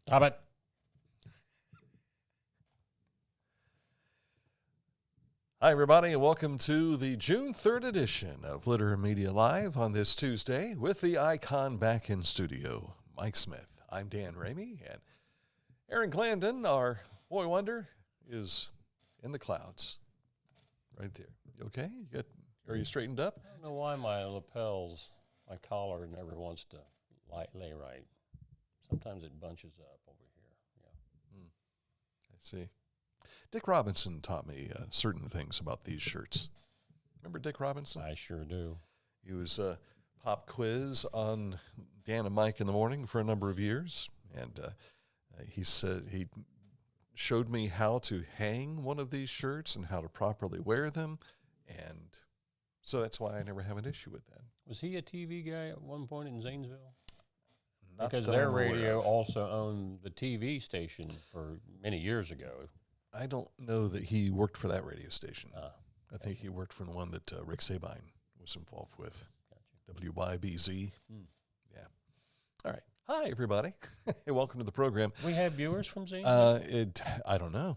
Stop it. Hi, everybody, and welcome to the June 3rd edition of Litter Media Live on this Tuesday with the icon back in studio, Mike Smith. I'm Dan Ramey, and Aaron Glandon, our boy wonder, is in the clouds right there. You okay? Are you straightened up? I don't know why my lapels, my collar never wants to lay right. Sometimes it bunches up over here. Yeah. I see. Dick Robinson taught me certain things about these shirts. Remember Dick Robinson? I sure do. He was a pop quiz on Dan and Mike in the morning for a number of years, and he said he showed me how to hang one of these shirts and how to properly wear them, and so that's why I never have an issue with that. Was he a TV guy at one point in Zanesville? Not Because that their I'm aware radio of. also owned the TV station for many years ago. I don't know that he worked for that radio station. I think gotcha. he worked for the one that Rick Sabine was involved with. Gotcha. WYBZ. Yeah. All right. Hi, everybody. Welcome to the program. We have viewers from Zanesville? I don't know.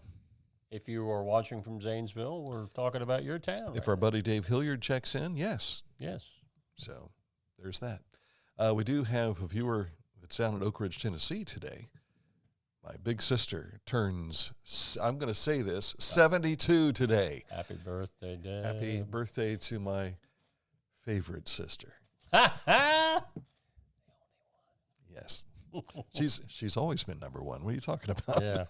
If you are watching from Zanesville, we're talking about your town. If our buddy Dave Hilliard checks in, yes. Yes. So there's that. We do have a viewer that's down in Oak Ridge, Tennessee today. My big sister turns, I'm going to say this, 72 today. Happy birthday, Dad. Happy birthday to my favorite sister. Ha ha! Yes. She's always been number one. What are you talking about? Yeah.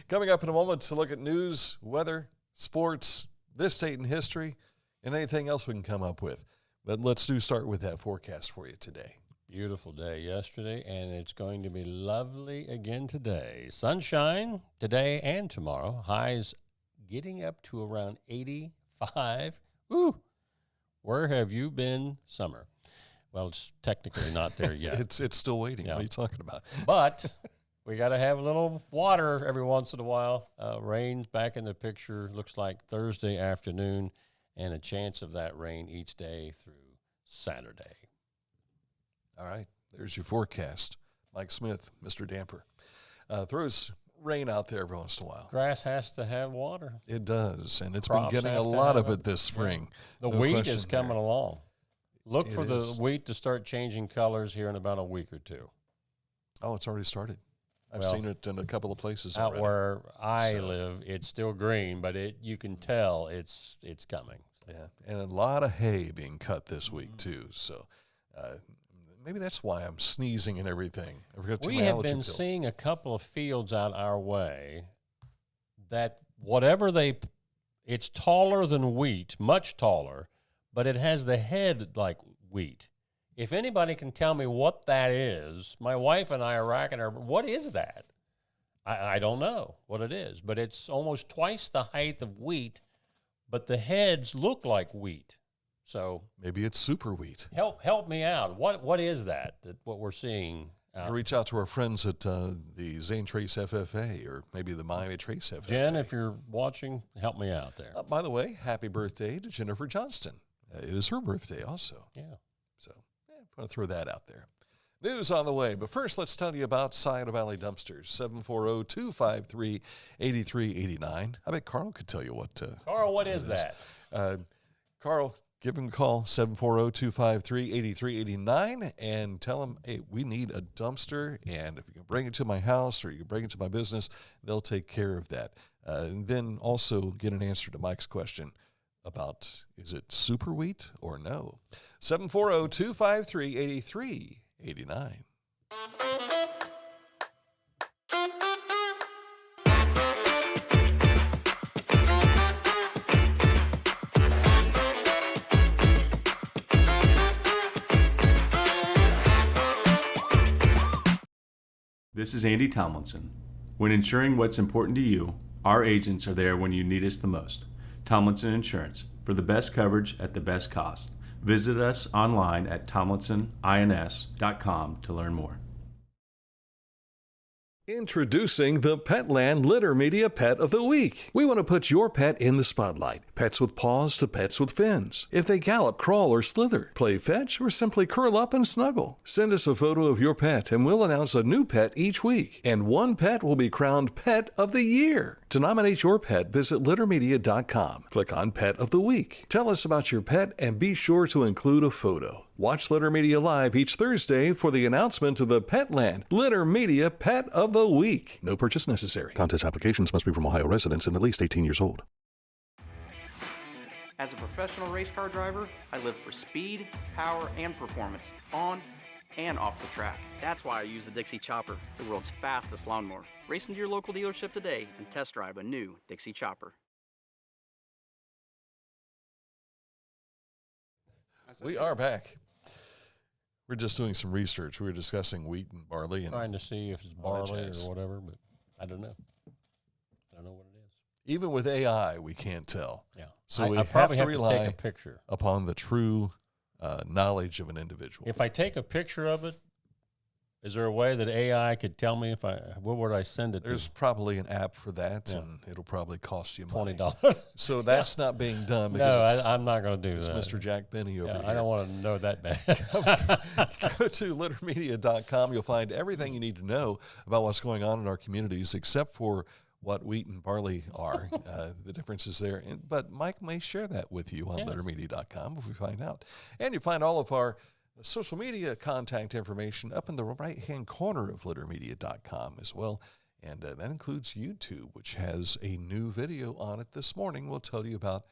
Coming up in a moment to look at news, weather, sports, this date in history, and anything else we can come up with. But let's start with that forecast for you today. Beautiful day yesterday, and it's going to be lovely again today. Sunshine today and tomorrow. Highs getting up to around 85. Woo! Where have you been, summer? Well, it's technically not there yet. It's still waiting. Yeah. What are you talking about? But we got to have a little water every once in a while. Rain's back in the picture. Looks like Thursday afternoon, and a chance of that rain each day through Saturday. All right, there's your forecast. Mike Smith, Mr. Damper. Throws rain out there every once in a while. Grass has to have water. It does, and it's Crops been getting a have to lot have of it this spring. The No wheat question is coming there. along. Look It for the is. wheat to start changing colors here in about a week or two. Oh, it's already started. I've Well, seen it in a couple of places Out already. where I So- live, it's still green, but you can tell it's coming. Yeah, and a lot of hay being cut this week too. So maybe that's why I'm sneezing and everything. I forgot to We take my have allergy been pill. seeing a couple of fields out our way that it's taller than wheat, much taller, but it has the head like wheat. If anybody can tell me what that is, my wife and I are racking our, what is that? I don't know what it is, but it's almost twice the height of wheat, but the heads look like wheat. So Maybe it's super wheat. help me out. What is that what we're seeing? To reach out to our friends at the Zane Trace FFA or maybe the Miami Trace FFA. Jen, if you're watching, help me out there. By the way, happy birthday to Jennifer Johnston. It is her birthday also. Yeah. So I'm going to throw that out there. News on the way, but first let's tell you about Scioto Valley Dumpsters, 740-253-8389. I bet Carl could tell you what. Carl, what is that? Carl, give him a call, 740-253-8389, and tell him, hey, we need a dumpster, and if you can bring it to my house or you can bring it to my business, they'll take care of that. And then also get an answer to Mike's question about, is it super wheat or no? 740-253-8389. This is Andy Tomlinson. When ensuring what's important to you, our agents are there when you need us the most. Tomlinson Insurance, for the best coverage at the best cost. Visit us online at tomlinsonins.com to learn more. Introducing the Petland Litter Media Pet of the Week. We want to put your pet in the spotlight. Pets with paws to pets with fins. If they gallop, crawl, or slither, play fetch, or simply curl up and snuggle. Send us a photo of your pet and we'll announce a new pet each week. And one pet will be crowned Pet of the Year. To nominate your pet, visit littermedia.com. Click on Pet of the Week. Tell us about your pet and be sure to include a photo. Watch Litter Media Live each Thursday for the announcement of the Petland Litter Media Pet of the Week. No purchase necessary. Contest applications must be from Ohio residents and at least 18 years old. As a professional race car driver, I live for speed, power, and performance on and off the track. That's why I use the Dixie Chopper, the world's fastest lawnmower. Race into your local dealership today and test drive a new Dixie Chopper. We are back. We're just doing some research. We were discussing wheat and barley. And trying to see if it's barley or whatever, but I don't know. I don't know what it is. Even with AI, we can't tell. Yeah. So we I probably have to rely take a picture upon the true knowledge of an individual. If I take a picture of it, is there a way that AI could tell me what would I send it There's to? probably an app for that, and it'll probably cost you money. $20. So that's not being done. No, Because I'm not going to do it's that. Mr. Jack Benny over here. I don't want to know that bad. Go to littermedia.com. You'll find everything you need to know about what's going on in our communities, except for what wheat and barley are, the differences there. But Mike may share that with you on littermedia.com if we find out. And you find all of our social media contact information up in the right-hand corner of littermedia.com as well. And that includes YouTube, which has a new video on it this morning we'll tell you about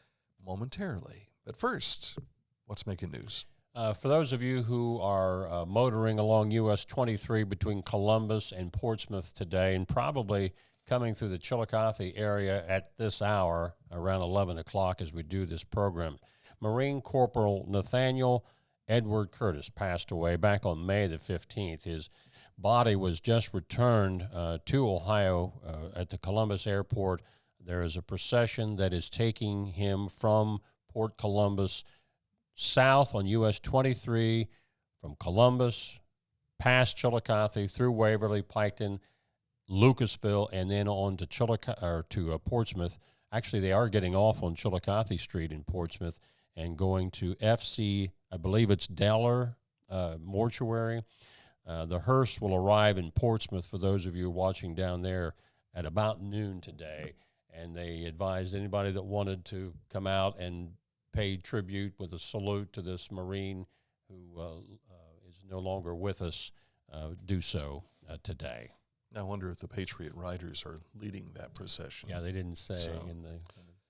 momentarily. But first, what's making news? For those of you who are motoring along US 23 between Columbus and Portsmouth today, and probably coming through the Chillicothe area at this hour, around 11 o'clock as we do this program, Marine Corporal Nathaniel Edward Curtis passed away back on May the 15th. His body was just returned to Ohio at the Columbus airport. There is a procession that is taking him from Port Columbus south on US 23, from Columbus, past Chillicothe, through Waverly, Piketon, Lucasville, and then on to to Portsmouth. Actually, they are getting off on Chillicothe Street in Portsmouth and going to FC, I believe it's Deller Mortuary. The hearse will arrive in Portsmouth, for those of you watching down there, at about noon today. And they advised anybody that wanted to come out and pay tribute with a salute to this Marine who is no longer with us, do so today. I wonder if the Patriot Riders are leading that procession. Yeah, they didn't say in the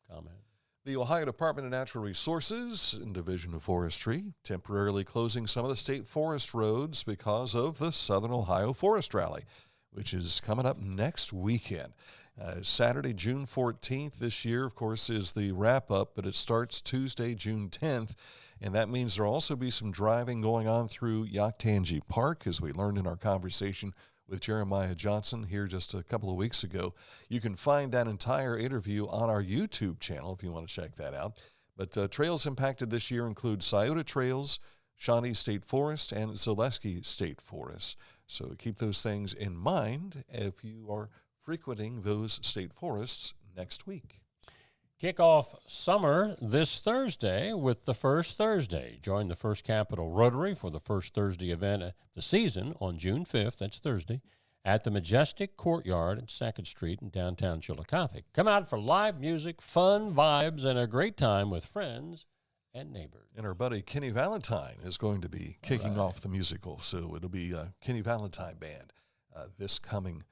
comment. The Ohio Department of Natural Resources and Division of Forestry temporarily closing some of the state forest roads because of the Southern Ohio Forest Rally, which is coming up next weekend. Saturday, June 14th this year, of course, is the wrap-up, but it starts Tuesday, June 10th, and that means there will also be some driving going on through Yaktangi Park, as we learned in our conversation with Jeremiah Johnson here just a couple of weeks ago. You can find that entire interview on our YouTube channel if you want to check that out. But trails impacted this year include Scioto Trails, Shawnee State Forest, and Zaleski State Forest. So keep those things in mind if you are frequenting those state forests next week. Kick off summer this Thursday with the First Thursday. Join the First Capital Rotary for the First Thursday event of the season on June 5th, that's Thursday, at the Majestic Courtyard at 2nd Street in downtown Chillicothe. Come out for live music, fun vibes, and a great time with friends and neighbors. And our buddy Kenny Valentine is going to be kicking off the musical, so it'll be Kenny Valentine Band this coming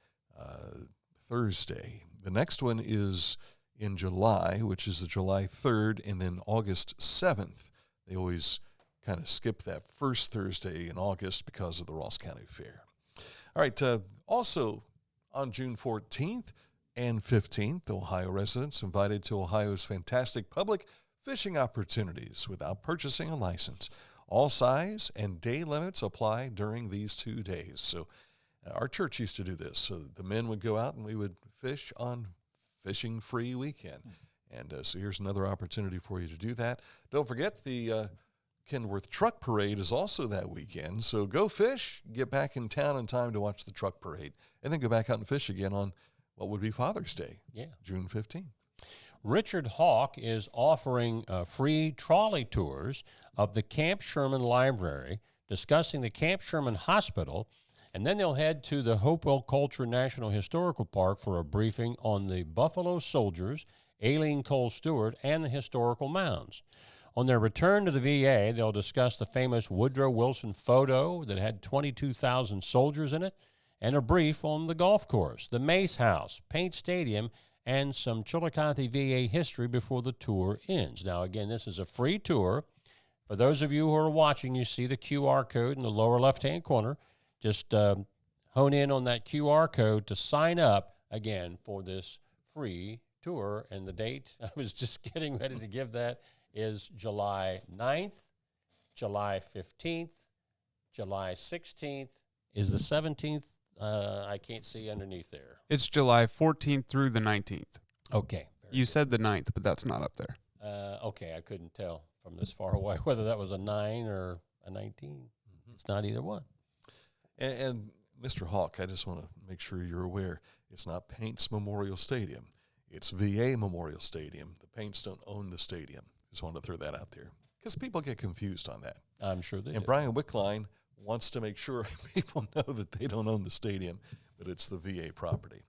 Thursday. The next one is in July, which is the July 3rd, and then August 7th. They always kind of skip that first Thursday in August because of the Ross County Fair. All right, also on June 14th and 15th, Ohio residents invited to Ohio's fantastic public fishing opportunities without purchasing a license. All size and day limits apply during these 2 days. So our church used to do this. So the men would go out and we would fish on fishing-free weekend. And so here's another opportunity for you to do that. Don't forget the Kenworth Truck Parade is also that weekend. So go fish, get back in town in time to watch the truck parade, and then go back out and fish again on what would be Father's Day, June 15th. Richard Hawk is offering free trolley tours of the Camp Sherman Library, discussing the Camp Sherman Hospital, and then they'll head to the Hopewell Culture National Historical Park for a briefing on the Buffalo Soldiers, Aileen Cole Stewart, and the historical mounds. On their return to the VA, they'll discuss the famous Woodrow Wilson photo that had 22,000 soldiers in it, and a brief on the golf course, the Mace House, Paint Stadium, and some Chillicothe VA history before the tour ends. Now, again, this is a free tour. For those of you who are watching, you see the QR code in the lower left-hand corner. Just hone in on that QR code to sign up, again, for this free tour. And the date, I was just getting ready to give that, is July 9th, July 15th, July 16th. Is the 17th? I can't see underneath there. It's July 14th through the 19th. Okay. You said the 9th, but that's not up there. Okay, I couldn't tell from this far away whether that was a 9 or a 19. Mm-hmm. It's not either one. And Mr. Hawk, I just want to make sure you're aware, it's not Paints Memorial Stadium. It's VA Memorial Stadium. The Paints don't own the stadium. Just wanted to throw that out there because people get confused on that. I'm sure they do. And Brian Wickline wants to make sure people know that they don't own the stadium, but it's the VA property.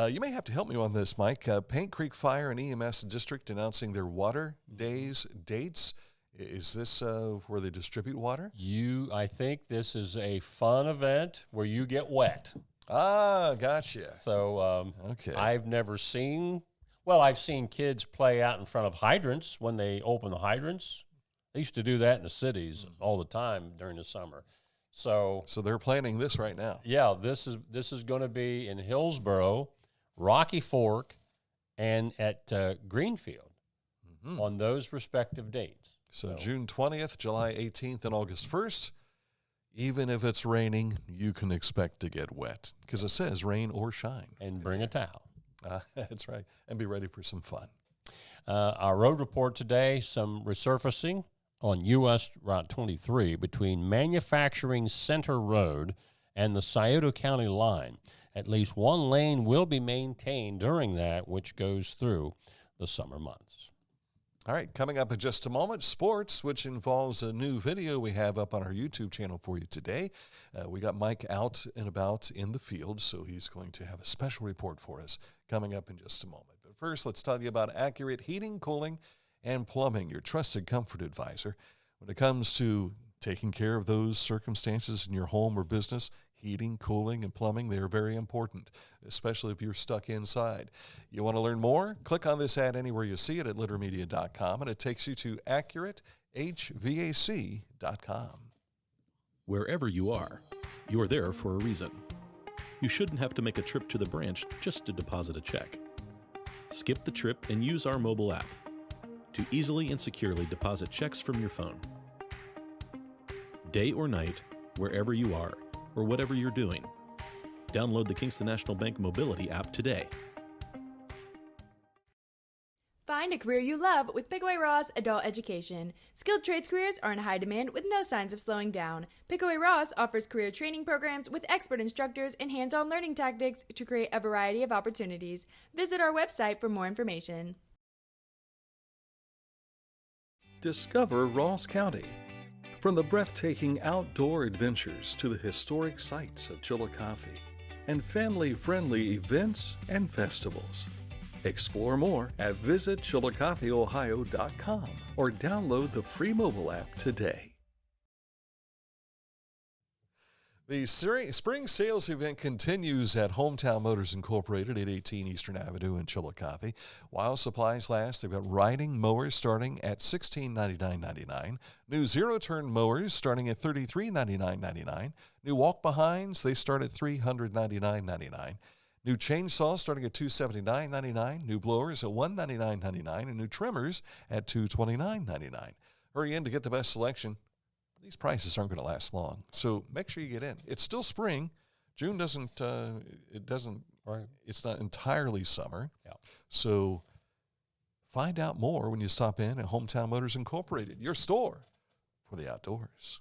You may have to help me on this, Mike. Paint Creek Fire and EMS District announcing their water days dates. Is this where they distribute water? I think this is a fun event where you get wet. Ah, gotcha. So okay. I've seen kids play out in front of hydrants when they open the hydrants. They used to do that in the cities all the time during the summer. So they're planning this right now. Yeah, this is going to be in Hillsboro, Rocky Fork, and at Greenfield on those respective dates. So June 20th, July 18th, and August 1st. Even if it's raining, you can expect to get wet because it says rain or shine. And bring a towel. That's right. And be ready for some fun. Our road report today, some resurfacing on U.S. Route 23 between Manufacturing Center Road and the Scioto County line. At least one lane will be maintained during that, which goes through the summer months. All right, coming up in just a moment, sports, which involves a new video we have up on our YouTube channel for you today. We got Mike out and about in the field, so he's going to have a special report for us coming up in just a moment. But first, let's tell you about Accurate Heating, Cooling, and Plumbing, your trusted comfort advisor. When it comes to taking care of those circumstances in your home or business, heating, cooling, and plumbing, they are very important, especially if you're stuck inside. You want to learn more? Click on this ad anywhere you see it at littermedia.com, and it takes you to AccurateHVAC.com. Wherever you are, you're there for a reason. You shouldn't have to make a trip to the branch just to deposit a check. Skip the trip and use our mobile app to easily and securely deposit checks from your phone. Day or night, wherever you are, or whatever you're doing. Download the Kingston National Bank Mobility app today. Find a career you love with Pickaway Ross Adult Education. Skilled trades careers are in high demand with no signs of slowing down. Pickaway Ross offers career training programs with expert instructors and hands-on learning tactics to create a variety of opportunities. Visit our website for more information. Discover Ross County. From the breathtaking outdoor adventures to the historic sights of Chillicothe and family-friendly events and festivals. Explore more at visitchillicotheohio.com or download the free mobile app today. The spring sales event continues at Hometown Motors Incorporated at 18 Eastern Avenue in Chillicothe. While supplies last, they've got riding mowers starting at $1699.99, new zero-turn mowers starting at $3399.99, new walk-behinds, they start at $399.99, new chainsaws starting at $279.99, new blowers at $199.99, and new trimmers at $229.99. Hurry in to get the best selection. These prices aren't going to last long, so make sure you get in. It's still spring. June doesn't. Right. It's not entirely summer. Yeah. So find out more when you stop in at Hometown Motors Incorporated, your store for the outdoors.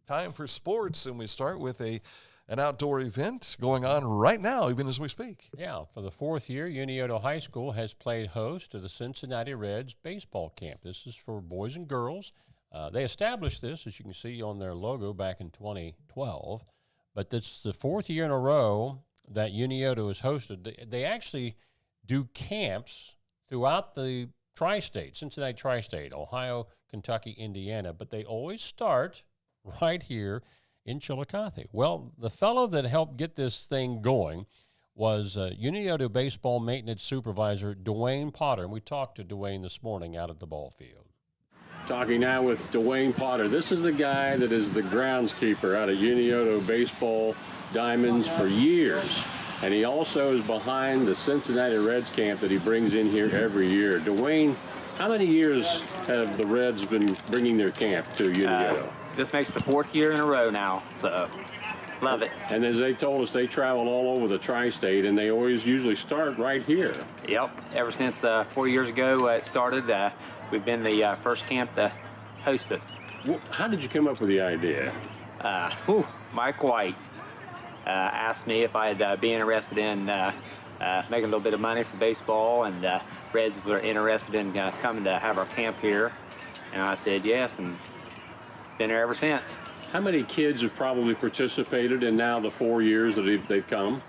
Time for sports, and we start with an outdoor event going on right now, even as we speak. Yeah, for the fourth year, Unioto High School has played host to the Cincinnati Reds Baseball Camp. This is for boys and girls. They established this, as you can see on their logo, back in 2012. But it's the fourth year in a row that Unioto has hosted. They actually do camps throughout the tri-state, Cincinnati tri-state, Ohio, Kentucky, Indiana. But they always start right here in Chillicothe. Well, the fellow that helped get this thing going was Unioto baseball maintenance supervisor Dwayne Potter. And we talked to Dwayne this morning out at the ball field. Talking now with Dwayne Potter. This is the guy that is the groundskeeper out of Unioto Baseball Diamonds for years. And he also is behind the Cincinnati Reds camp that he brings in here every year. Dwayne, how many years have the Reds been bringing their camp to Unioto? This makes the fourth year in a row now, so love it. And as they told us, they travel all over the tri-state, and they always usually start right here. Yep, ever since 4 years ago it started, we've been the first camp to host it. How did you come up with the idea? Mike White asked me if I'd be interested in making a little bit of money for baseball, and Reds were interested in coming to have our camp here. And I said yes, and been here ever since. How many kids have probably participated in now the 4 years that they've come?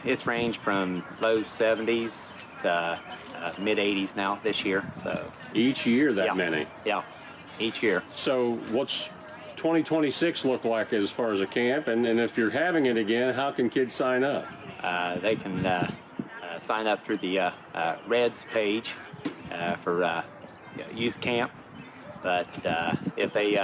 It's ranged from low 70s to mid 80s now this year. So each year that many? Yeah, each year. So what's 2026 look like as far as a camp? And if you're having it again, how can kids sign up? They can sign up through the Reds page for youth camp. But if they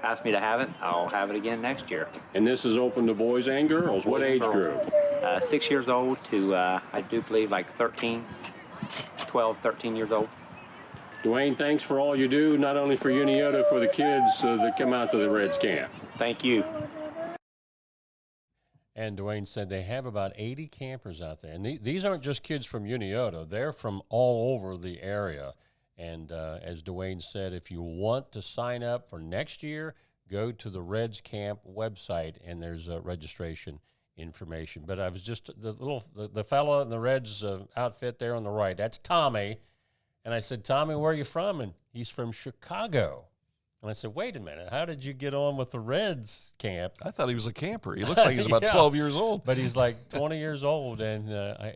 ask me to have it, I'll have it again next year. And this is open to boys and girls? What age group? 6 years old to, I do believe, like 12, 13 years old. Dwayne, thanks for all you do, not only for Unioto, for the kids that come out to the Reds camp. Thank you. And Dwayne said they have about 80 campers out there. And these aren't just kids from Unioto. They're from all over the area. And as Dwayne said, if you want to sign up for next year, go to the Reds Camp website, and there's registration information. But I was just the fellow in the Reds outfit there on the right. That's Tommy. And I said, Tommy, where are you from? And he's from Chicago. And I said, wait a minute, how did you get on with the Reds camp? I thought he was a camper. He looks like he's about 12 years old. But he's like 20 years old, and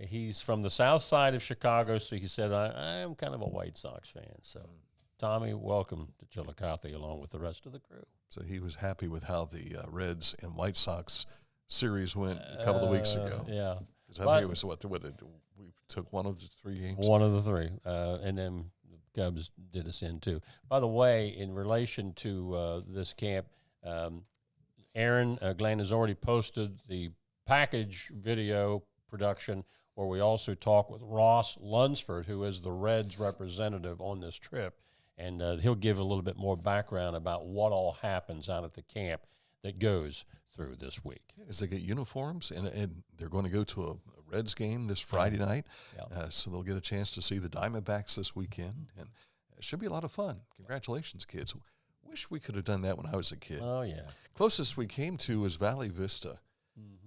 he's from the south side of Chicago, so he said, I'm kind of a White Sox fan. So, Tommy, welcome to Chillicothe along with the rest of the crew. So he was happy with how the Reds and White Sox series went a couple of weeks ago. Yeah. I think it was, we took one of the 3 games? One of the 3, and then Cubs did us in too. By the way, in relation to this camp, Aaron Glenn has already posted the package video production where we also talk with Ross Lunsford, who is the Reds representative on this trip, and he'll give a little bit more background about what all happens out at the camp that goes through this week. As they get uniforms, and they're going to go to a Reds game this Friday night, so they'll get a chance to see the Diamondbacks this weekend, and it should be a lot of fun. Congratulations, kids. Wish we could have done that when I was a kid. Oh, yeah. Closest we came to was Valley Vista,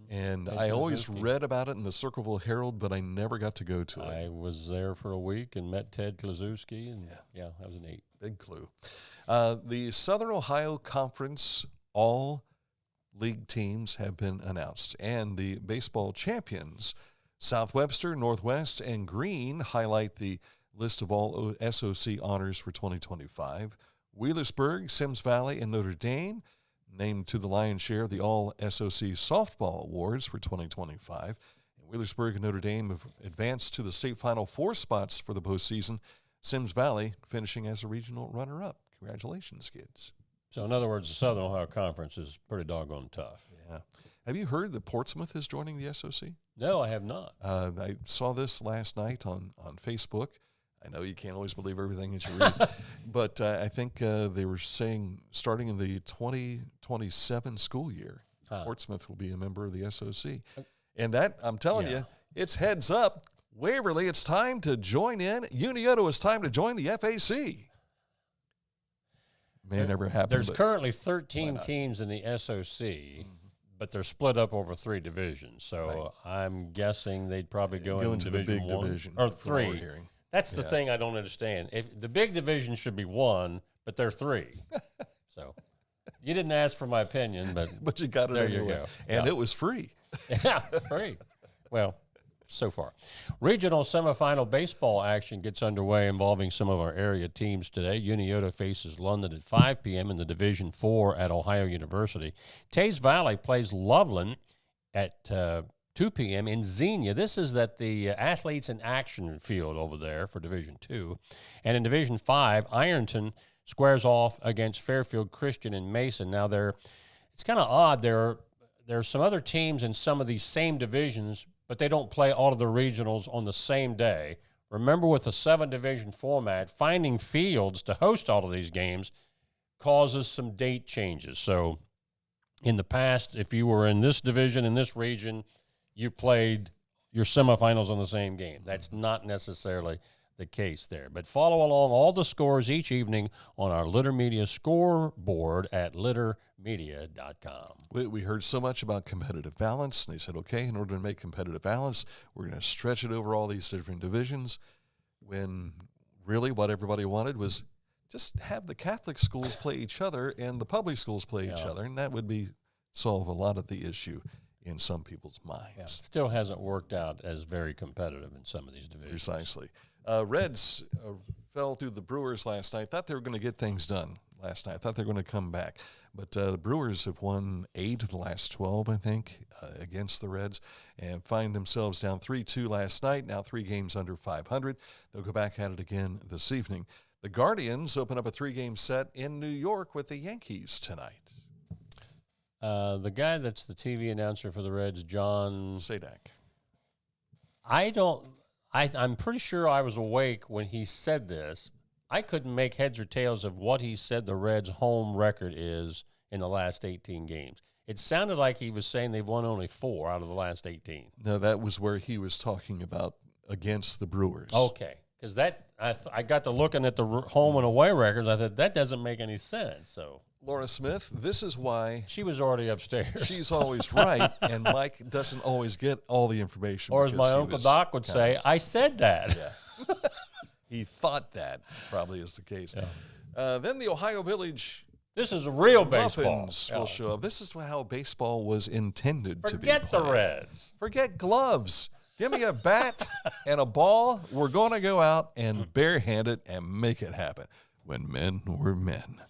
and I always read about it in the Circleville Herald, but I never got to go to it. I was there for a week and met Ted Klazewski, and that was neat. Big clue. The Southern Ohio Conference all-league teams have been announced, and the baseball champions, South Webster, Northwest, and Green, highlight the list of all SOC honors for 2025. Wheelersburg, Sims Valley, and Notre Dame named to the lion's share of the all-SOC softball awards for 2025. And Wheelersburg and Notre Dame have advanced to the state Final Four spots for the postseason, Sims Valley finishing as a regional runner-up. Congratulations, kids. So, in other words, the Southern Ohio Conference is pretty doggone tough. Yeah. Have you heard that Portsmouth is joining the SOC? No, I have not. I saw this last night on Facebook. I know you can't always believe everything that you read, but I think they were saying starting in the 2027 school year, Portsmouth will be a member of the SOC. And that, I'm telling you, it's heads up. Waverly, it's time to join in. Unioto, it's time to join the FAC. may never happen. There's but currently 13 teams in the SOC, but they're split up over 3 divisions. So I'm guessing they'd probably go into the Division big 1 division or from what we're 3. hearing. That's the thing I don't understand. If the big division should be 1, but they're 3. So you didn't ask for my opinion, but you got it there anyway. You go. And it was free. Yeah, free. Well, so far. Regional semifinal baseball action gets underway involving some of our area teams today. Unioto faces London at 5 p.m. in the Division 4 at Ohio University. Taze Valley plays Loveland at 2 p.m. in Xenia. This is at the Athletes in Action field over there for Division 2. And in Division 5, Ironton squares off against Fairfield Christian and Mason. Now, it's kind of odd. There's some other teams in some of these same divisions, but they don't play all of the regionals on the same day. Remember, with the 7-division format, finding fields to host all of these games causes some date changes. So in the past, if you were in this division, in this region, you played your semifinals on the same game. That's not necessarily the case there. But follow along all the scores each evening on our Litter Media scoreboard at littermedia.com. We heard so much about competitive balance, and they said, okay, in order to make competitive balance, we're going to stretch it over all these different divisions, when really what everybody wanted was just have the Catholic schools play each other and the public schools play each other, and that would solve a lot of the issue in some people's minds. Yeah, still hasn't worked out as very competitive in some of these divisions. Precisely. Reds fell through the Brewers last night. Thought they were going to get things done last night. Thought they were going to come back. But the Brewers have won 8 of the last 12, I think, against the Reds, and find themselves down 3-2 last night, now 3 games under 500. They'll go back at it again this evening. The Guardians open up a 3-game set in New York with the Yankees tonight. The guy that's the TV announcer for the Reds, John Sadak. I'm pretty sure I was awake when he said this. I couldn't make heads or tails of what he said the Reds' home record is in the last 18 games. It sounded like he was saying they've won only 4 out of the last 18. No, that was where he was talking about against the Brewers. Okay, because I got to looking at the home and away records. I thought that doesn't make any sense. So Laura Smith, this is why she was already upstairs. She's always right, and Mike doesn't always get all the information. Or as my Uncle Doc would say, I said that. Yeah. He thought that probably is the case. Yeah. Then the Ohio Village. This is a real baseball. Muffins will show up. This is how baseball was intended to be. Forget the Reds. Forget gloves. Give me a bat and a ball. We're going to go out and barehand it and make it happen. When men were men.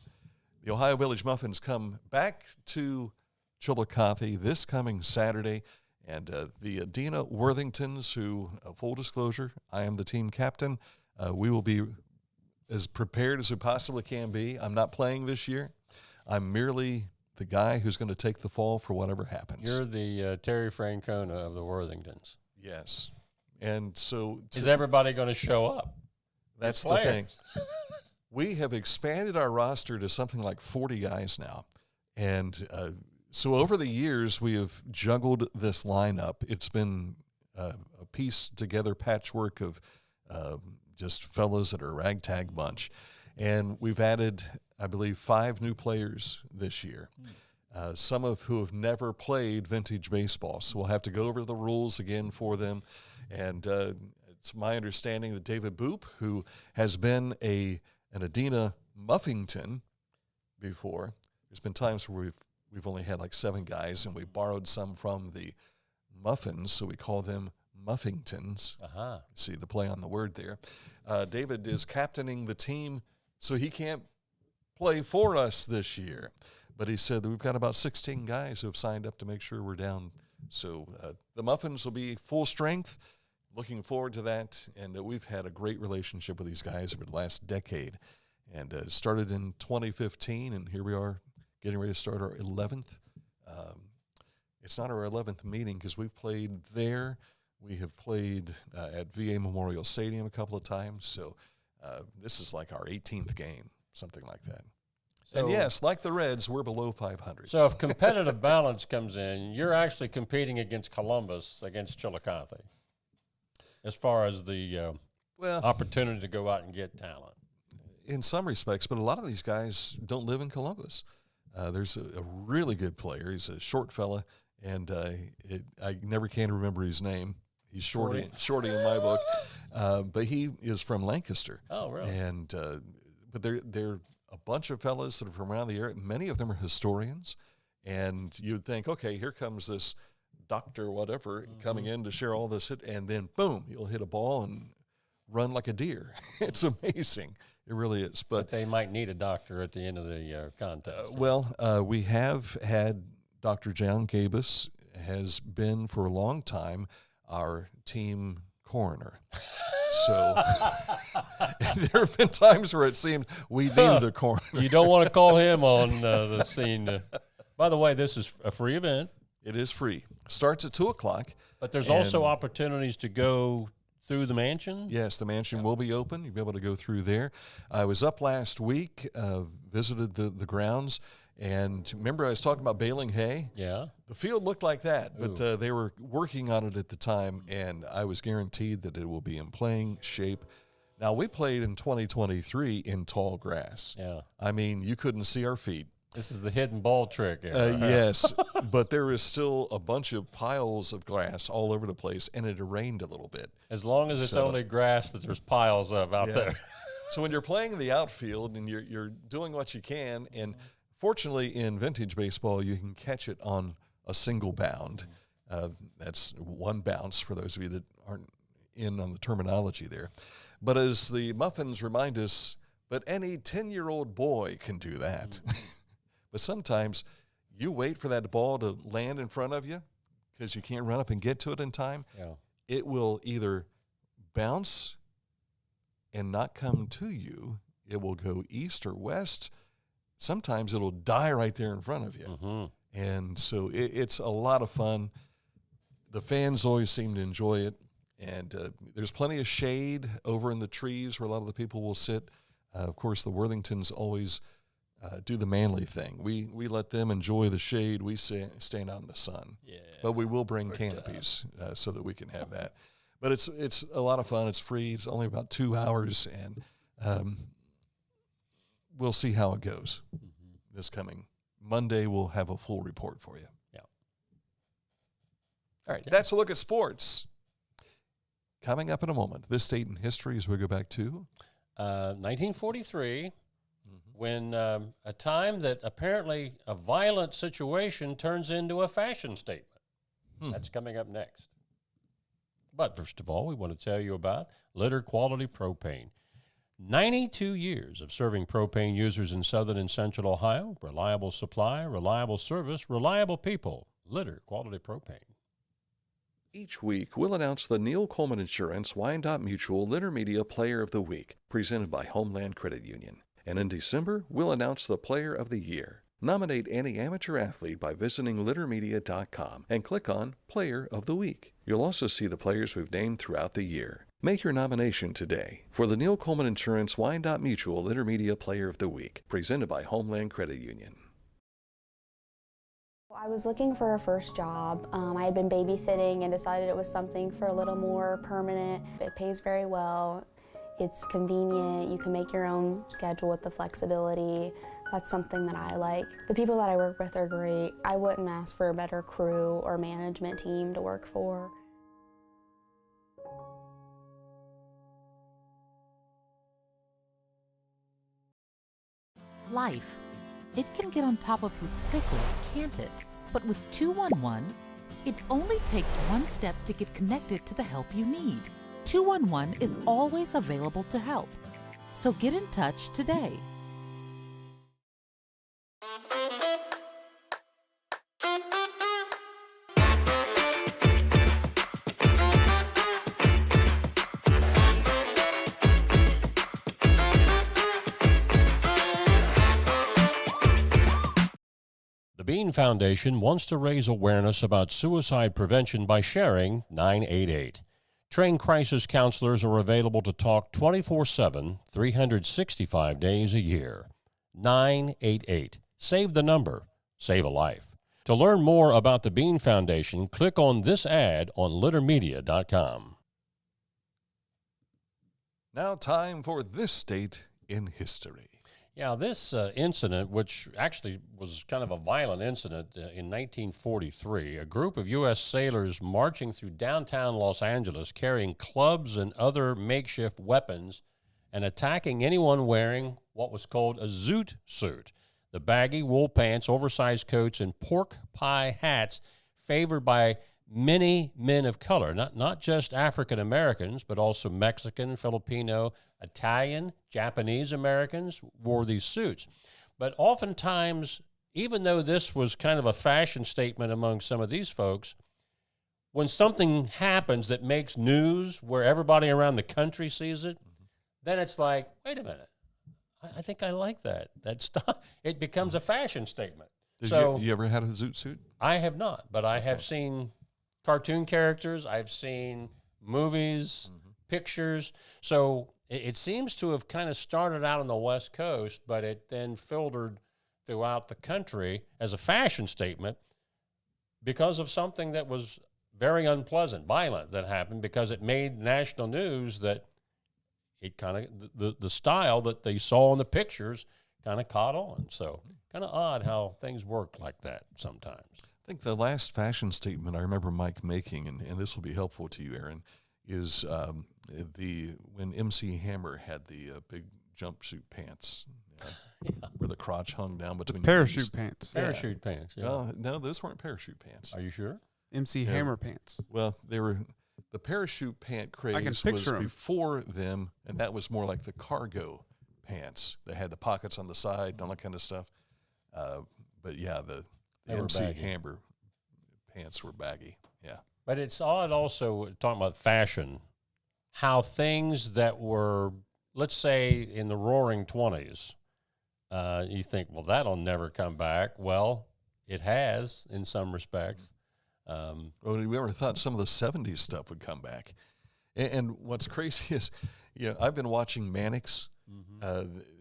The Ohio Village Muffins come back to Chillicothe this coming Saturday. And the Adena Worthingtons, who, full disclosure, I am the team captain. We will be as prepared as we possibly can be. I'm not playing this year. I'm merely the guy who's going to take the fall for whatever happens. You're the Terry Francona of the Worthingtons. Yes. And so... Is everybody going to show up? That's the thing. We have expanded our roster to something like 40 guys now. And so over the years, we have juggled this lineup. It's been a piece-together patchwork of just fellows that are a ragtag bunch. And we've added, I believe, 5 new players this year, some of who have never played vintage baseball. So we'll have to go over the rules again for them. And it's my understanding that David Boop, who has been an Adena Muffington before, there's been times where we've only had like 7 guys, and we borrowed some from the Muffins, so we call them Muffingtons. See the play on the word there. David is captaining the team, so he can't play for us this year. But he said that we've got about 16 guys who have signed up to make sure we're down. So the Muffins will be full strength. Looking forward to that. And we've had a great relationship with these guys over the last decade. And started in 2015, and here we are getting ready to start our 11th. It's not our 11th meeting because we've played there. We have played at VA Memorial Stadium a couple of times. So this is like our 18th game, something like that. So, and yes, like the Reds, we're below 500. So if competitive balance comes in, you're actually competing against Columbus, against Chillicothe, as far as the opportunity to go out and get talent. in some respects, but a lot of these guys don't live in Columbus. There's a really good player. He's a short fella, and I never can remember his name. He's shorty in my book, but he is from Lancaster. Oh, really? And but they're a bunch of fellas that are from around the area. Many of them are historians, and you'd think, okay, here comes this doctor, whatever, coming in to share all this, and then boom, you'll hit a ball and run like a deer. It's amazing. It really is. But they might need a doctor at the end of the contest. We have had Dr. John Gabus has been for a long time our team coroner. So there have been times where it seemed we needed a coroner. You don't want to call him on the scene. By the way, this is a free event. It is free. Starts at 2:00. But there's also opportunities to go through the mansion? Yes, the mansion will be open. You'll be able to go through there. I was up last week, visited the grounds, and remember I was talking about baling hay? Yeah. The field looked like that, but they were working on it at the time, and I was guaranteed that it will be in playing shape. Now, we played in 2023 in tall grass. Yeah. I mean, you couldn't see our feet. This is the hidden ball trick. Yes, but there is still a bunch of piles of grass all over the place, and it rained a little bit. As long as it's only grass that there's piles of out there. So when you're playing in the outfield and you're doing what you can, and fortunately in vintage baseball you can catch it on a single bound. That's one bounce for those of you that aren't in on the terminology there. But as the Muffins remind us, but any 10-year-old boy can do that. But sometimes you wait for that ball to land in front of you because you can't run up and get to it in time. Yeah. It will either bounce and not come to you. It will go east or west. Sometimes it'll die right there in front of you. Mm-hmm. And so it's a lot of fun. The fans always seem to enjoy it. And there's plenty of shade over in the trees where a lot of the people will sit. Of course, the Worthingtons always do the manly thing. We let them enjoy the shade. We stand out in the sun. Yeah. But we will bring canopies so that we can have that. But it's a lot of fun. It's free. It's only about 2 hours, and we'll see how it goes. This coming Monday, we'll have a full report for you. Yeah. All right, that's a look at sports. Coming up in a moment, this date in history as we go back to 1943. When a time that apparently a violent situation turns into a fashion statement. That's coming up next. But first of all, we want to tell you about Litter Quality Propane. 92 years of serving propane users in southern and central Ohio. Reliable supply, reliable service, reliable people. Litter Quality Propane. Each week, we'll announce the Neil Coleman Insurance Wyandotte Mutual Litter Media Player of the Week, presented by Homeland Credit Union. And in December, we'll announce the Player of the Year. Nominate any amateur athlete by visiting littermedia.com and click on Player of the Week. You'll also see the players we've named throughout the year. Make your nomination today for the Neil Coleman Insurance Wyandotte Mutual Litter Media Player of the Week, presented by Homeland Credit Union. I was looking for a first job. I had been babysitting and decided it was something for a little more permanent. It pays very well. It's convenient. You can make your own schedule with the flexibility. That's something that I like. The people that I work with are great. I wouldn't ask for a better crew or management team to work for. Life. It can get on top of you quickly, can't it? But with 211, it only takes one step to get connected to the help you need. 211 is always available to help. So get in touch today. The Bean Foundation wants to raise awareness about suicide prevention by sharing 988. Trained crisis counselors are available to talk 24/7, 365 days a year. 988. Save the number. Save a life. To learn more about the Bean Foundation, click on this ad on littermedia.com. Now time for This State in history. Yeah, this incident, which actually was kind of a violent incident in 1943, a group of U.S. sailors marching through downtown Los Angeles carrying clubs and other makeshift weapons and attacking anyone wearing what was called a zoot suit, the baggy wool pants, oversized coats, and pork pie hats favored by many men of color, not just African Americans, but also Mexican, Filipino, Italian, Japanese Americans wore these suits. But oftentimes, even though this was kind of a fashion statement among some of these folks, when something happens that makes news where everybody around the country sees it, then it's like, wait a minute, I think I like that. It becomes a fashion statement. You ever had a zoot suit? I have not, but I have seen cartoon characters. I've seen movies, pictures. So it seems to have kind of started out on the West Coast, but it then filtered throughout the country as a fashion statement because of something that was very unpleasant, violent, that happened because it made national news that it kind of, the style that they saw in the pictures kind of caught on. So kind of odd how things work like that sometimes. I think the last fashion statement I remember Mike making, and this will be helpful to you, Aaron, is when MC Hammer had the big jumpsuit pants where the crotch hung down between parachute pants. Parachute pants, yeah. No, those weren't parachute pants. Are you sure? MC Hammer pants. Well, they were. The parachute pant craze was before them, and that was more like the cargo pants. They had the pockets on the side and all that kind of stuff. But yeah, the MC Hammer pants were baggy. Yeah. But it's odd also, talking about fashion, how things that were, let's say, in the roaring 20s, you think, well, that'll never come back. Well, it has in some respects. Well, we ever thought some of the 70s stuff would come back. And what's crazy is, I've been watching Mannix.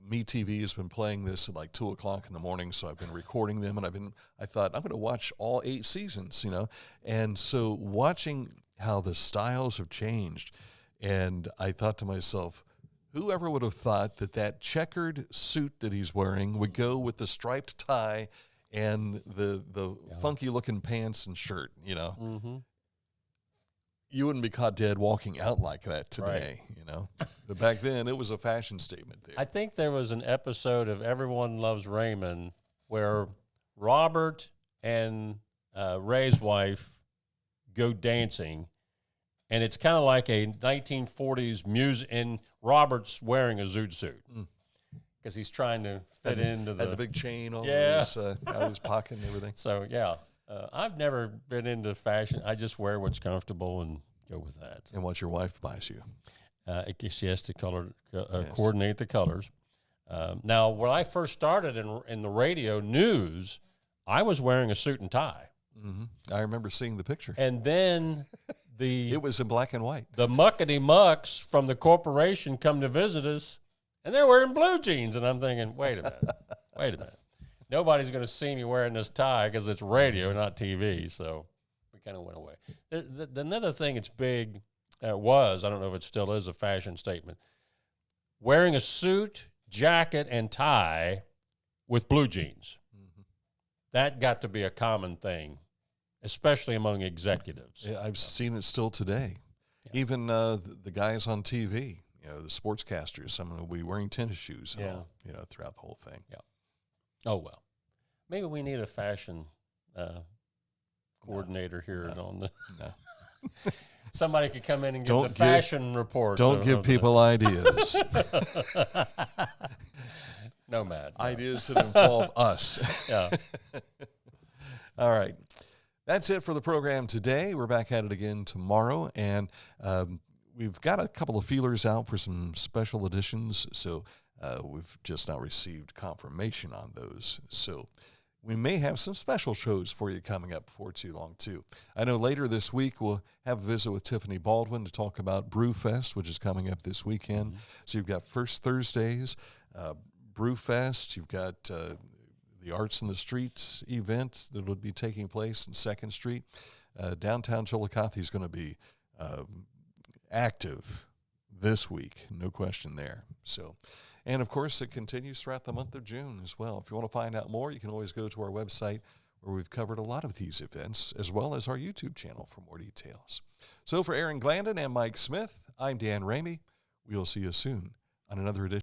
MeTV has been playing this at like 2 o'clock in the morning, so I've been recording them, and I thought I'm going to watch all 8 seasons, And so watching how the styles have changed, and I thought to myself, whoever would have thought that checkered suit that he's wearing would go with the striped tie and the funky looking pants and shirt, You wouldn't be caught dead walking out like that today, But back then, it was a fashion statement there. I think there was an episode of Everyone Loves Raymond where Robert and Ray's wife go dancing, and it's kind of like a 1940s music, and Robert's wearing a zoot suit. Because he's trying to fit into the big chain on his, out of his pocket and everything. So, yeah. I've never been into fashion. I just wear what's comfortable and go with that. And what your wife buys you. She has to coordinate the colors. Now, when I first started in the radio news, I was wearing a suit and tie. I remember seeing the picture. And then it was in black and white. The muckety mucks from the corporation come to visit us, and they're wearing blue jeans. And I'm thinking, wait a minute. Nobody's going to see me wearing this tie because it's radio, not TV. So we kind of went away. Another thing it's big was, I don't know if it still is, a fashion statement, wearing a suit, jacket, and tie with blue jeans. That got to be a common thing, especially among executives. Yeah, I've seen it still today. Yeah. Even the guys on TV, the sportscasters, some will be wearing tennis shoes and all, throughout the whole thing. Yeah. Oh, well. Maybe we need a fashion coordinator here on the... No. Somebody could come in and give the fashion report. Don't give people ideas. Nomad. Ideas that involve us. Yeah. All right. That's it for the program today. We're back at it again tomorrow, and we've got a couple of feelers out for some special editions, so we've just not received confirmation on those. So we may have some special shows for you coming up before too long, too. I know later this week we'll have a visit with Tiffany Baldwin to talk about Brewfest, which is coming up this weekend. So you've got First Thursdays, Brewfest. You've got the Arts in the Streets event that will be taking place in 2nd Street. Downtown Chillicothe is going to be active this week, no question there. So, And, of course, it continues throughout the month of June as well. If you want to find out more, you can always go to our website where we've covered a lot of these events, as well as our YouTube channel for more details. So for Aaron Glandon and Mike Smith, I'm Dan Ramey. We'll see you soon on another edition.